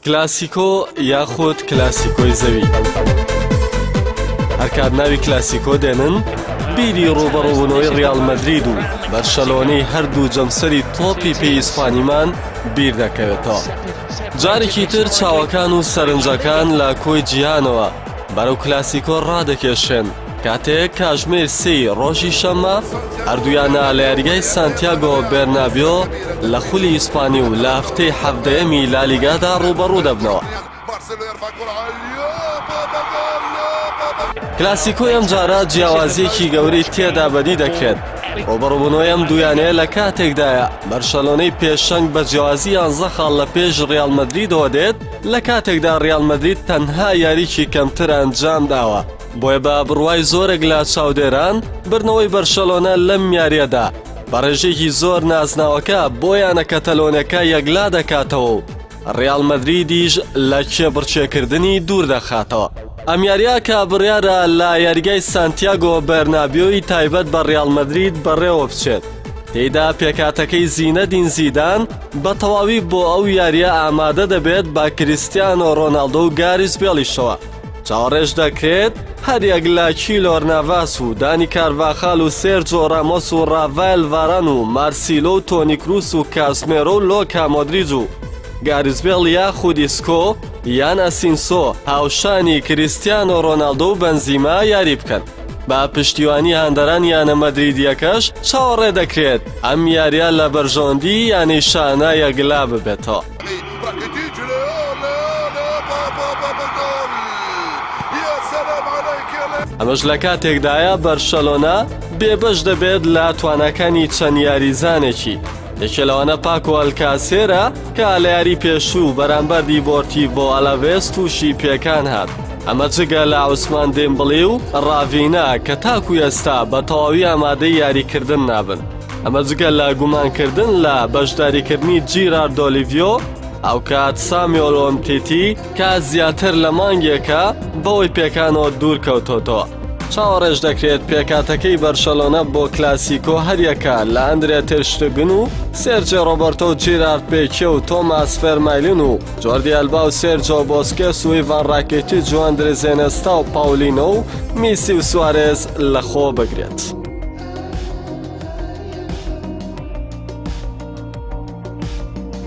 کلاسیکۆ یاخود کلاسیکۆی زەوی. هەرکات ناوی کلاسیکۆ دێنن بیری ڕوبەڕووبوونەوەی ڕیال مەدرید و بەرشەلۆنەی هەردوو جەمسەری تۆپی پێی ئیسپانیمان بیر دەکەوێتەوە. جارێکی تر چاوەکان و سەرنجەکان لە کۆی جیهانەوە بەرەو کلاسیکۆ ڕادەکێشێن کاتێک کاژمێر 3 ڕۆژی شەممە هەردوویانە لە یاریگای سانتیاگۆ بێرنابیۆ لە خولی ئیسپانی و لە هەفتەی 17یەمی لالیگادا ڕوبەڕوو دەبنەوە. کلاسیکۆ ئەم جارە جیاوازیەکی گەورەی تێدا بەدی دەکرێت. ڕوبەڕووبوونەوەی ئەم دوویانەیە لە کاتێکدایە بەرشەلۆنەی پێشەنگ بە جیاوازی 11 خاڵ لە پێش ڕیال مەدریدەوە دێت لە کاتێکدا ڕیال مەدرید تەنها یاریکی کەمتر ئەنجام داوە. بۆیە بە بڕوای زۆرێک لە چاودێران برنەوەی بەرشەلۆنە لەم یاریەدا بە ڕێژێکی زۆر نازناوەکە بۆیانە کەتەلۆنەکە یەکلا دەکاتەوە و ڕیال مەدریدیش لە کێبڕچێکردنی دوور دەخاتەوە. ئەم یاریە کە بڕیارە لە یاریگای سانتیاگۆ بەرنابیۆی تایبەت بە ڕیال مەدرید بەڕێوە بچێت. تێیدا پێکاتەکەی زینەدین زیدان بە تەواوی بۆ ئەو یاریە ئامادە دەبێت بە کریستیانۆ ڕۆناڵدۆ و گاریس بێلیشەوە. چاوەڕێژ دەکرێت هەریەک لە کیلۆر ناڤاس و دانی کارڤاخال و سێرجۆ ڕامۆس و ڕاڤایل ڤاران و مارسیلۆ و تۆنی کروس و کاسمێرۆ و لۆکا مۆدریج و گاریزبێڵ یاخود ئیسکۆ یان ئەسینسۆ هاوشانی کریستیانۆ ڕۆناڵدۆ و بەنزیما یاری بکەن. بە پشتیوانی هاندەران یانە مەدریدیەکەش چاوەڕێ دەکرێت ئەم یاریە لە بەرژۆندی یانی شانە یەکلا ببێتەوە. ئەمەش لە کاتێکدایە بەرشەلۆنە بێبەش دەبێت لە توانەکانی چەند یاریزانێکی. یەکێ لەوانە پاکۆ ئەلکاسێرە کە لە یاری پێشوو بەرامبەر دیبۆرتیڤۆ ئەلەڤێس تووشی پێکان هات. ئەمە جگە لە عوسمان دێمبڵێ و ڕاڤینە کە تاکو ئێستا بە تەواوی ئامادەی یاریکردن نابن. ئەمە جگە لە گومانکردن لە بەشداریکردنی جیرارد ئۆلیڤیۆ ئەو کات سامیۆل ئۆمتیتی کە زیاتر لە مانگێکە بەوەی پێکانەوە دوور کەوتۆتەوە. چاوەڕێژ دەکرێت پێکاتەکەی بەرشەلۆنە بۆ کلاسیکۆ هەریەکە لە ئەندرێ تێر شتگن و سێرجێ ڕۆبەرتۆ و جیرارد پیکێ و تۆماس فێرمایلین و جۆردی ئەلبا و سێرجۆ بۆسکێس و ئیڤان ڕاکێتی جواندرێ زێنێستا و پاولینۆ و میسی و سوارێز لەخۆ بگرێت.